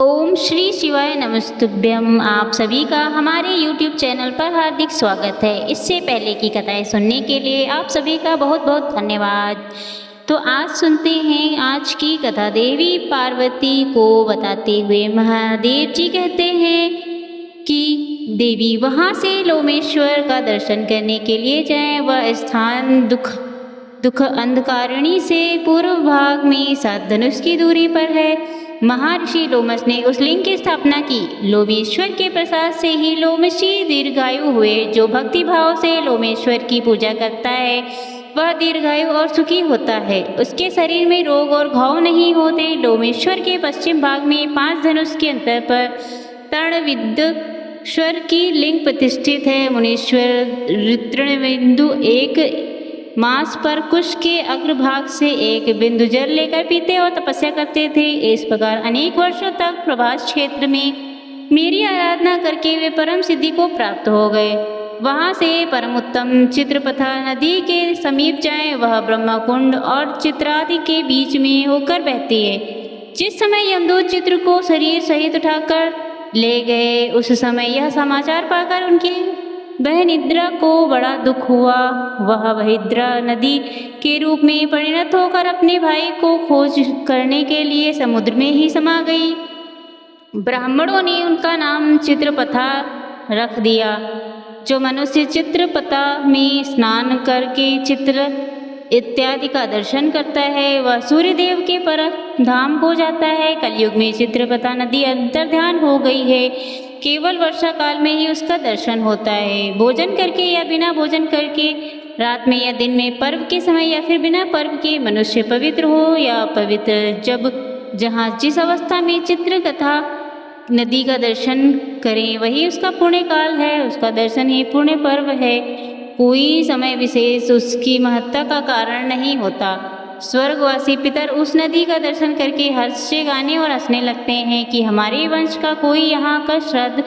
ओम श्री शिवाय नमस्तुभ्यम। आप सभी का हमारे YouTube चैनल पर हार्दिक स्वागत है। इससे पहले की कथाएं सुनने के लिए आप सभी का बहुत बहुत धन्यवाद। तो आज सुनते हैं आज की कथा। देवी पार्वती को बताते हुए महादेव जी कहते हैं कि देवी वहाँ से लोमेश्वर का दर्शन करने के लिए जाएं। वह स्थान दुख अंधकारिणी से पूर्व भाग में 7 धनुष की दूरी पर है। महर्षि लोमश ने उस लिंग की स्थापना की। लोमेश्वर के प्रसाद से ही लोमशी दीर्घायु हुए। जो भक्ति भाव से लोमेश्वर की पूजा करता है वह दीर्घायु और सुखी होता है। उसके शरीर में रोग और घाव नहीं होते। लोमेश्वर के पश्चिम भाग में 5 धनुष के अंतर पर तृणविद्येश्वर की लिंग प्रतिष्ठित है। मुनीश्वर तृणबिंदु एक मास पर कुश के अग्रभाग से एक बिंदु जल लेकर पीते और तपस्या करते थे। इस प्रकार अनेक वर्षों तक प्रभास क्षेत्र में मेरी आराधना करके वे परम सिद्धि को प्राप्त हो गए। वहाँ से परम उत्तम चित्रपथा नदी के समीप जाएं। वह ब्रह्मा कुंड और चित्रादि के बीच में होकर बहती है। जिस समय यमदूत चित्र को शरीर सहित उठाकर ले गए उस समय यह समाचार पाकर उनकी बहन इंद्रा को बड़ा दुख हुआ। वह वहिद्रा नदी के रूप में परिणत होकर अपने भाई को खोज करने के लिए समुद्र में ही समा गई। ब्राह्मणों ने उनका नाम चित्रपथा रख दिया। जो मनुष्य चित्रपथा में स्नान करके चित्र इत्यादि का दर्शन करता है वह सूर्यदेव के परम धाम को जाता है। कलयुग में चित्रपथा नदी अंतर्ध्यान हो गई है। केवल वर्षा काल में ही उसका दर्शन होता है। भोजन करके या बिना भोजन करके, रात में या दिन में, पर्व के समय या फिर बिना पर्व के, मनुष्य पवित्र हो या अपवित्र, जब जहाँ जिस अवस्था में चित्रकथा नदी का दर्शन करें वही उसका पुण्य काल है। उसका दर्शन ही पुण्य पर्व है। कोई समय विशेष उसकी महत्ता का कारण नहीं होता। स्वर्गवासी पितर उस नदी का दर्शन करके हर्ष से गाने और हंसने लगते हैं कि हमारे वंश का कोई यहाँ का श्राद्ध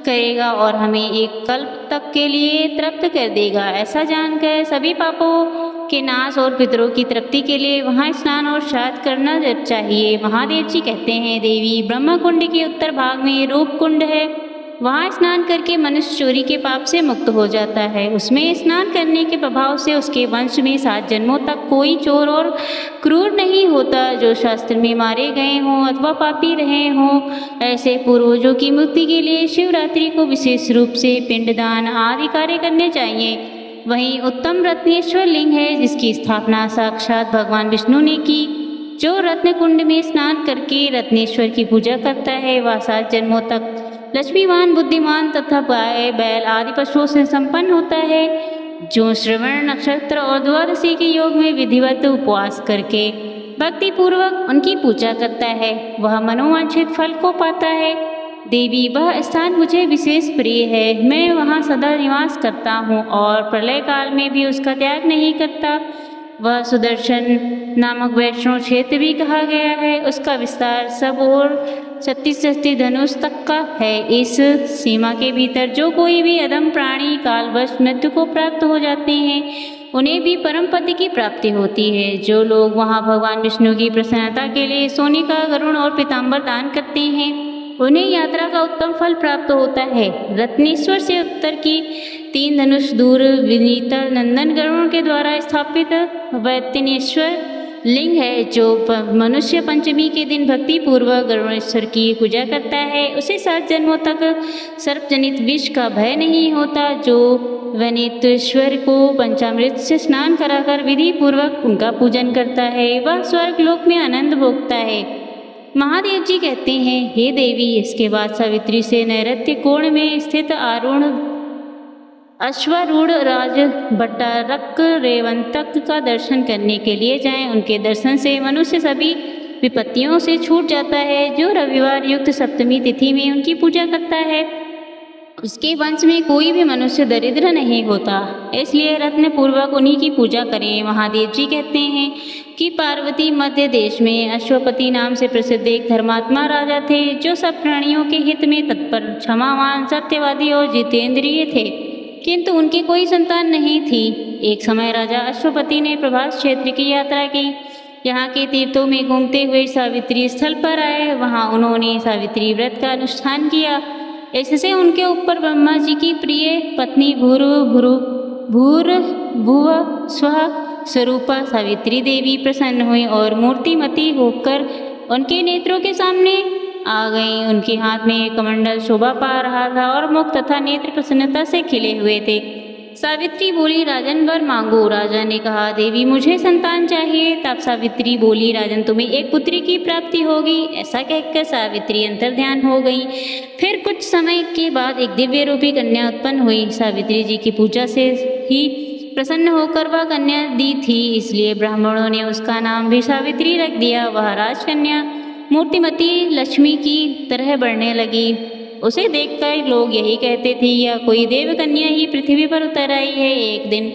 करेगा और हमें एक कल्प तक के लिए तृप्त कर देगा। ऐसा जानकर सभी पापों के नाश और पितरों की तृप्ति के लिए वहाँ स्नान और श्राद्ध करना चाहिए। महादेव जी कहते हैं, देवी ब्रह्मा कुंड के उत्तर भाग में रूप कुंड है। वहाँ स्नान करके मनुष्य चोरी के पाप से मुक्त हो जाता है। उसमें स्नान करने के प्रभाव से उसके वंश में 7 जन्मों तक कोई चोर और क्रूर नहीं होता। जो शास्त्र में मारे गए हों अथवा पापी रहे हों ऐसे पूर्वजों की मुक्ति के लिए शिवरात्रि को विशेष रूप से पिंडदान आदि कार्य करने चाहिए। वहीं उत्तम रत्नेश्वर लिंग है जिसकी स्थापना साक्षात भगवान विष्णु ने की। जो रत्न कुंड में स्नान करके रत्नेश्वर की पूजा करता है वह 7 जन्मों तक लक्ष्मीवान, बुद्धिमान तथा गाय बैल आदि पशुओं से संपन्न होता है। जो श्रवण नक्षत्र और द्वादशी के योग में विधिवत उपवास करके भक्ति पूर्वक उनकी पूजा करता है वह मनोवांछित फल को पाता है। देवी वह स्थान मुझे विशेष प्रिय है। मैं वहाँ सदा निवास करता हूँ और प्रलय काल में भी उसका त्याग नहीं करता। वह सुदर्शन नामक वैष्णव क्षेत्र भी कहा गया है। उसका विस्तार सब और 36 धनुष तक का है। इस सीमा के भीतर जो कोई भी अधम प्राणी कालवश मृत्यु को प्राप्त हो जाते हैं उन्हें भी परम पद की प्राप्ति होती है। जो लोग वहाँ भगवान विष्णु की प्रसन्नता के लिए सोने का गरुड़ और पीताम्बर दान करते हैं उन्हें यात्रा का उत्तम फल प्राप्त होता है। रत्नेश्वर से उत्तर की 3 धनुष दूर विनीता नंदन गरुड़ के द्वारा स्थापित वैतनेश्वर लिंग है। जो मनुष्य पंचमी के दिन भक्ति पूर्वक गरुड़ेश्वर की पूजा करता है उसे 7 जन्मों तक सर्पजनित विष का भय नहीं होता। जो वैतनेश्वर को पंचामृत से स्नान कराकर विधि पूर्वक उनका पूजन करता है वह स्वर्गलोक में आनंद भोगता है। महादेव जी कहते हैं, हे देवी, इसके बाद सावित्री से नैऋत्य कोण में स्थित आरूढ़ अश्वारूढ़ राज भट्टारक रेवंतक का दर्शन करने के लिए जाएं। उनके दर्शन से मनुष्य सभी विपत्तियों से छूट जाता है। जो रविवार युक्त सप्तमी तिथि में उनकी पूजा करता है उसके वंश में कोई भी मनुष्य दरिद्र नहीं होता। इसलिए रत्न पूर्वक उन्हीं की पूजा करें। महादेव जी कहते हैं कि पार्वती मध्य देश में अश्वपति नाम से प्रसिद्ध एक धर्मात्मा राजा थे जो सब प्राणियों के हित में तत्पर, क्षमावान, सत्यवादी और जितेंद्रिय थे, किंतु उनकी कोई संतान नहीं थी। एक समय राजा अश्वपति ने प्रभास क्षेत्र की यात्रा की। यहाँ के तीर्थों में घूमते हुए सावित्री स्थल पर आए। वहाँ उन्होंने सावित्री व्रत का अनुष्ठान किया। इससे उनके ऊपर ब्रह्मा जी की प्रिय पत्नी भूर्भुवः स्वः स्वरूपा सावित्री देवी प्रसन्न हुई और मूर्तिमती होकर उनके नेत्रों के सामने आ गई। उनके हाथ में कमंडल शोभा पा रहा था और मुख तथा नेत्र प्रसन्नता से खिले हुए थे। सावित्री बोली, राजन वर मांगो। राजा ने कहा, देवी मुझे संतान चाहिए। तब सावित्री बोली, राजन तुम्हें एक पुत्री की प्राप्ति होगी। ऐसा कहकर सावित्री अंतर्ध्यान हो गई। फिर कुछ समय के बाद एक दिव्य रूपी कन्या उत्पन्न हुई। सावित्री जी की पूजा से ही प्रसन्न होकर वह कन्या दी थी, इसलिए ब्राह्मणों ने उसका नाम भी सावित्री रख दिया। वह राजकन्या मूर्तिमती लक्ष्मी की तरह बढ़ने लगी। उसे देखकर लोग यही कहते थे, यह कोई देव कन्या ही पृथ्वी पर उतर आई है। एक दिन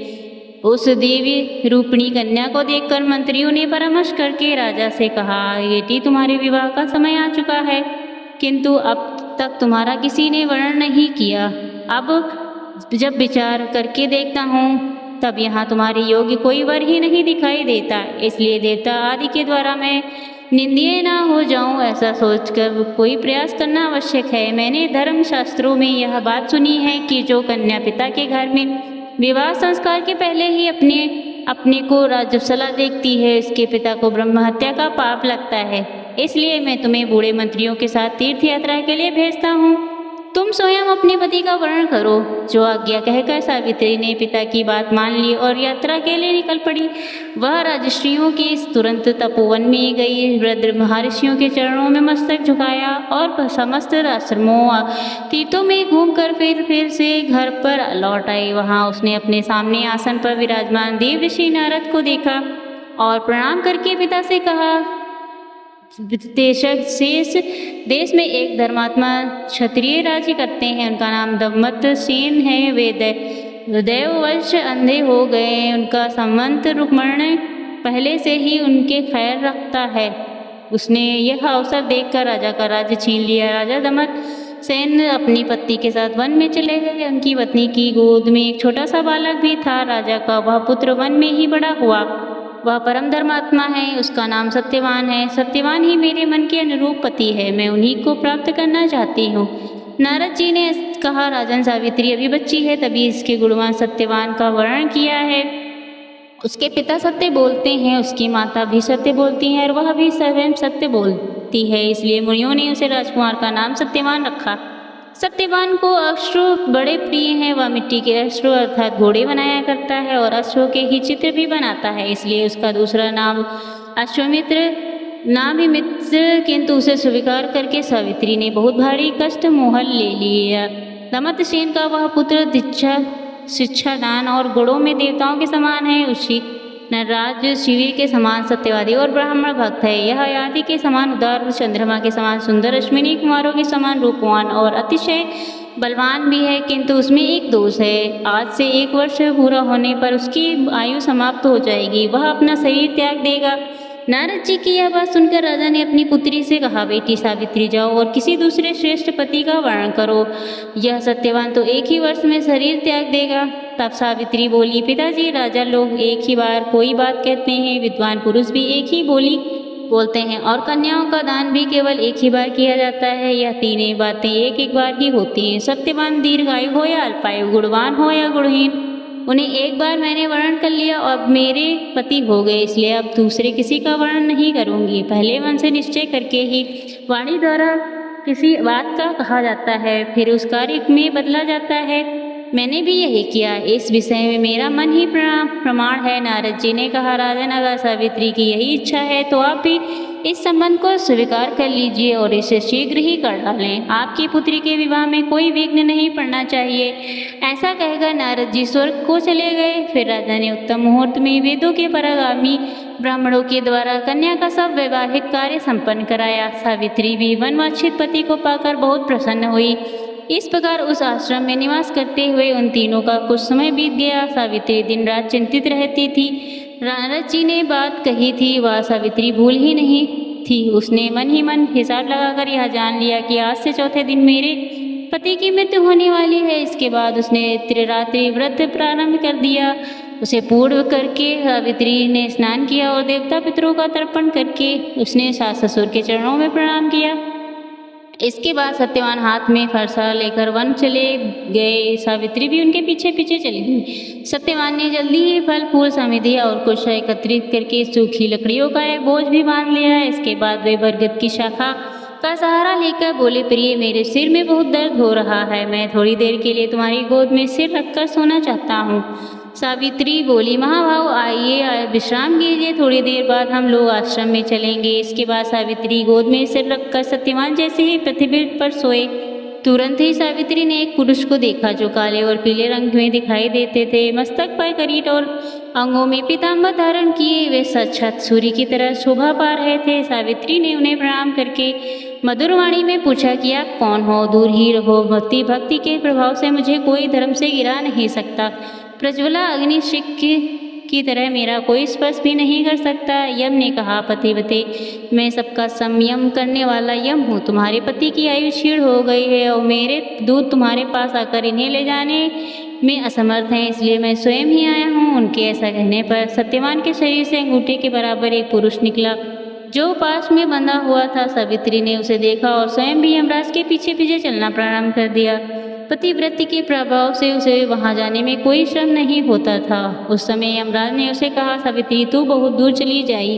उस देवी रूपिणी कन्या को देखकर मंत्रियों ने परामर्श करके राजा से कहा, बेटी तुम्हारे विवाह का समय आ चुका है, किंतु अब तक तुम्हारा किसी ने वर्णन नहीं किया। अब जब विचार करके देखता हूँ तब यहाँ तुम्हारे योग्य कोई वर ही नहीं दिखाई देता। इसलिए देवता आदि के द्वारा मैं निंदनीय ना हो जाऊं, ऐसा सोचकर कोई प्रयास करना आवश्यक है। मैंने धर्म शास्त्रों में यह बात सुनी है कि जो कन्या पिता के घर में विवाह संस्कार के पहले ही अपने को राजसला देखती है, उसके पिता को ब्रह्म हत्या का पाप लगता है। इसलिए मैं तुम्हें बूढ़े मंत्रियों के साथ तीर्थ यात्रा के लिए भेजता हूँ। तुम स्वयं अपने पति का वर्णन करो। जो आज्ञा कहकर सावित्री ने पिता की बात मान ली और यात्रा के लिए निकल पड़ी। वह राजर्षियों के तुरंत तपोवन में गई, वृद्ध महर्षियों के चरणों में मस्तक झुकाया और समस्त आश्रमों तीर्थों में घूमकर फिर से घर पर लौट आई। वहाँ उसने अपने सामने आसन पर विराजमान देव ऋषि नारद को देखा और प्रणाम करके पिता से कहा, शेष देश में एक धर्मात्मा क्षत्रिय राज्य करते हैं, उनका नाम दमत सेन है। वे दैववश अंधे हो गए। उनका संबंध रुक्मणी पहले से ही उनके खैर रखता है। उसने यह अवसर देखकर राजा का राज्य छीन लिया। राजा दमत सेन अपनी पत्नी के साथ वन में चले गए। उनकी पत्नी की गोद में एक छोटा सा बालक भी था। राजा का वह पुत्र वन में ही बड़ा हुआ। वह परम धर्मात्मा है, उसका नाम सत्यवान है। सत्यवान ही मेरे मन के अनुरूप पति है, मैं उन्हीं को प्राप्त करना चाहती हूँ। नारद जी ने कहा, राजन सावित्री अभी बच्ची है, तभी इसके गुणवान सत्यवान का वर्णन किया है। उसके पिता सत्य बोलते हैं, उसकी माता भी सत्य बोलती हैं और वह भी स्वयं सत्य बोलती है, इसलिए मुनियों ने उसे राजकुमार का नाम सत्यवान रखा। सत्यवान को अश्रु बड़े प्रिय हैं। वह मिट्टी के अश्रु अर्थात घोड़े बनाया करता है और अश्वों के ही चित्र भी बनाता है, इसलिए उसका दूसरा नाम अश्वमित्र नाम ही मित्र। किंतु उसे स्वीकार करके सावित्री ने बहुत भारी कष्ट मोहल ले लिया। दमतसेन का वह पुत्र दीक्षा शिक्षा दान और गुणों में देवताओं के समान है। उसी नरराज शिविर के समान सत्यवादी और ब्राह्मण भक्त है। यह आदि के समान उदार, चंद्रमा के समान सुंदर, अश्विनी कुमारों के समान रूपवान और अतिशय बलवान भी है, किंतु उसमें एक दोष है। आज से 1 वर्ष पूरा होने पर उसकी आयु समाप्त हो जाएगी, वह अपना शरीर त्याग देगा। नारद जी की यह बात सुनकर राजा ने अपनी पुत्री से कहा, बेटी सावित्री जाओ और किसी दूसरे श्रेष्ठ पति का वर्णन करो। यह सत्यवान तो 1 ही वर्ष में शरीर त्याग देगा। तब सावित्री बोली, पिताजी, राजा लोग एक ही बार कोई बात कहते हैं, विद्वान पुरुष भी एक ही बोली बोलते हैं और कन्याओं का दान भी केवल एक ही बार किया जाता है। यह तीनों बातें एक बार ही होती हैं। सत्यवान दीर्घायु हो या अल्पायु, गुणवान हो या गुणहीन, उन्हें एक बार मैंने वर्णन कर लिया और अब मेरे पति हो गए, इसलिए अब दूसरे किसी का वर्णन नहीं करूंगी। पहले मन से निश्चय करके ही वाणी द्वारा किसी बात का कहा जाता है, फिर उस कार्य में बदला जाता है। मैंने भी यही किया। इस विषय में मेरा मन ही प्रमाण है। नारद जी ने कहा, राजन, अगर सावित्री की यही इच्छा है तो आप भी इस संबंध को स्वीकार कर लीजिए और इसे शीघ्र ही कर डालें। आपकी पुत्री के विवाह में कोई विघ्न नहीं पड़ना चाहिए। ऐसा कहकर नारद जी स्वर्ग को चले गए। फिर राजा ने उत्तम मुहूर्त में वेदों के परागामी ब्राह्मणों के द्वारा कन्या का सब वैवाहिक कार्य संपन्न कराया। सावित्री भी वनवांछित पति को पाकर बहुत प्रसन्न हुई। इस प्रकार उस आश्रम में निवास करते हुए उन तीनों का कुछ समय बीत गया। सावित्री दिन रात चिंतित रहती थी। नारद जी ने बात कही थी, वह सावित्री भूल ही नहीं थी। उसने मन ही मन हिसाब लगाकर यह जान लिया कि आज से चौथे दिन मेरे पति की मृत्यु होने वाली है। इसके बाद उसने त्रिरात्रि व्रत प्रारंभ कर दिया। उसे पूर्ण करके सावित्री ने स्नान किया और देवता पितरों का तर्पण करके उसने सास ससुर के चरणों में प्रणाम किया। इसके बाद सत्यवान हाथ में फरसा लेकर वन चले गए। सावित्री भी उनके पीछे पीछे चली गई। सत्यवान ने जल्दी ही फल फूल समिधि और कुछ एकत्रित करके सूखी लकड़ियों का एक बोझ भी बांध लिया। इसके बाद वे बरगद की शाखा का सहारा लेकर बोले, प्रिय मेरे सिर में बहुत दर्द हो रहा है, मैं थोड़ी देर के लिए तुम्हारी गोद में सिर रखकर सोना चाहता हूँ। सावित्री बोली, महाभाव आइए विश्राम कीजिए, थोड़ी देर बाद हम लोग आश्रम में चलेंगे। इसके बाद सावित्री गोद में सिर रखकर सत्यवान जैसे ही पृथ्वी पर सोए, तुरंत ही सावित्री ने एक पुरुष को देखा जो काले और पीले रंग में दिखाई देते थे। मस्तक पर किरीट और अंगों में पीताम्बर धारण किए वे साक्षात सूर्य की तरह शोभा पा रहे थे। सावित्री ने उन्हें प्रणाम करके मधुर वाणी में पूछा कि आप कौन हो? दूर ही रहो, भक्ति के प्रभाव से मुझे कोई धर्म से गिरा नहीं सकता। प्रज्वला अग्निशिख की तरह मेरा कोई स्पर्श भी नहीं कर सकता। यम ने कहा, पतिव्रते मैं सबका संयम करने वाला यम हूँ। तुम्हारे पति की आयु क्षीण हो गई है और मेरे दूत तुम्हारे पास आकर इन्हें ले जाने में असमर्थ हैं, इसलिए मैं स्वयं ही आया हूँ। उनके ऐसा कहने पर सत्यवान के शरीर से अंगूठे के बराबर एक पुरुष निकला जो पास में बंधा हुआ था। सावित्री ने उसे देखा और स्वयं भी यमराज के पीछे पीछे चलना प्रारंभ कर दिया। पतिव्रति के प्रभाव से उसे वहां जाने में कोई श्रम नहीं होता था। उस समय यमराज ने उसे कहा, सावित्री तू बहुत दूर चली जाई,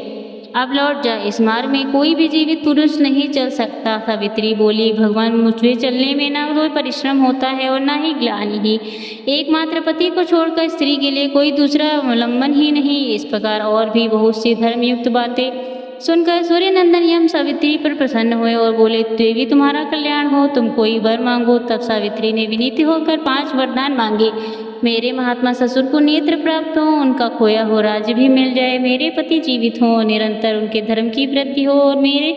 अब लौट जा, इस मार्ग में कोई भी जीवित पुरुष नहीं चल सकता। सावित्री बोली, भगवान मुझे चलने में ना कोई परिश्रम होता है और ना ही ग्लानि ही। एकमात्र पति को छोड़कर स्त्री के लिए कोई दूसरा अवलंबन ही नहीं। इस प्रकार और भी बहुत सी धर्मयुक्त बातें सुनकर सूर्यनंदन यम सावित्री पर प्रसन्न हुए और बोले, देवी तुम्हारा कल्याण हो, तुम कोई वर मांगो। तब सावित्री ने विनीत होकर 5 वरदान मांगे। मेरे महात्मा ससुर को नेत्र प्राप्त हो, उनका खोया हो राज्य भी मिल जाए, मेरे पति जीवित हो, निरंतर उनके धर्म की वृद्धि हो और मेरे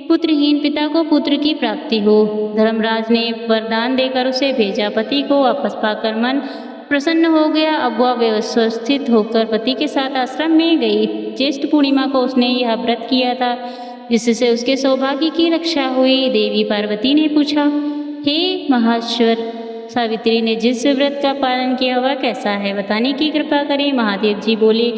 पुत्रहीन पिता को पुत्र की प्राप्ति हो। धर्मराज ने वरदान देकर उसे भेजा। पति को वापस पाकर मन प्रसन्न हो गया। अब वह व्यवस्थित होकर पति के साथ आश्रम में गई। ज्येष्ठ पूर्णिमा को उसने यह व्रत किया था जिससे उसके सौभाग्य की रक्षा हुई। देवी पार्वती ने पूछा, हे महाश्वर, सावित्री ने जिस व्रत का पालन किया वह कैसा है, बताने की कृपा करें। महादेव जी बोले,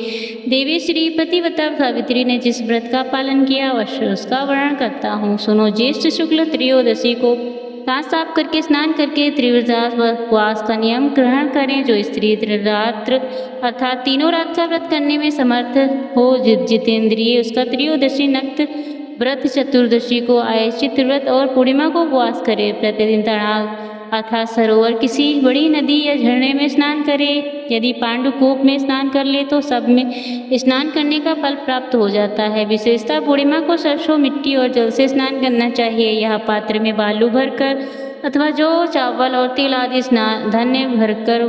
देवी श्री पतिव्रता सावित्री ने जिस व्रत का पालन किया वह उसका वर्णन करता हूँ, सुनो। ज्येष्ठ शुक्ल त्रयोदशी को दांत साफ करके स्नान करके त्रिव्रत उपवास का नियम ग्रहण करें। जो स्त्री त्रिरात्र अर्थात तीनों रात का व्रत करने में समर्थ हो, जितेंद्रिय, उसका त्रयोदशी नक्त व्रत, चतुर्दशी को आयश्चित व्रत और पूर्णिमा को उपवास करे। प्रतिदिन तड़ाग अर्थात सरोवर, किसी बड़ी नदी या झरने में स्नान करे। यदि पांडुकूप में स्नान कर ले तो सब में स्नान करने का फल प्राप्त हो जाता है। विशेषतः पूर्णिमा को सरसों, मिट्टी और जल से स्नान करना चाहिए। यह पात्र में बालू भरकर अथवा जो चावल और तिल आदि धान्य भरकर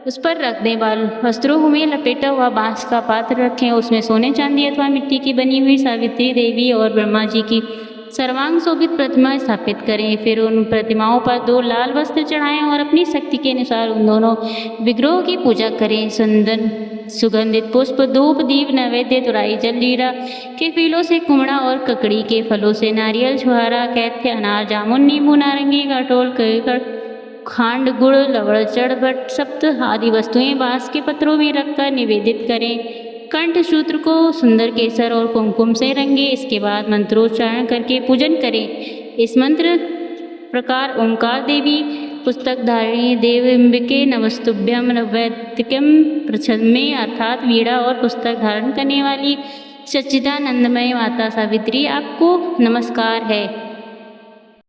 उस पर रख दें। वस्त्रों में लपेटा हुआ बांस का पात्र रखें, उसमें सोने चांदी अथवा मिट्टी की बनी हुई सावित्री देवी और ब्रह्मा जी की सर्वांग शोभित प्रतिमा स्थापित करें। फिर उन प्रतिमाओं पर 2 लाल वस्त्र चढ़ाएं और अपनी शक्ति के अनुसार उन दोनों विग्रहों की पूजा करें। सुगंधित पुष्प, धूप, दीप, नैवेद्य, तुराई, जल, लीरा के फूलों से कुमड़ा और ककड़ी के फलों से नारियल, छुहारा, कैथ्य, अनार, जामुन, नींबू, नारंगी, काटोल, खांड, गुड़, लवण, चढ़बट, सप्त आदि वस्तुएं बांस के पत्रों में रखकर निवेदित करें। कंठ सूत्र को सुंदर केसर और कुमकुम से रंगे। इसके बाद मंत्रोच्चारण करके पूजन करें। इस मंत्र प्रकार ओंकार देवी पुस्तक धारिणी देवम्बिके नमस्तुभ्यम नवैतिकम प्रच्छन्मे अर्थात वीणा और पुस्तक धारण करने वाली सच्चिदानंदमय माता सावित्री आपको नमस्कार है।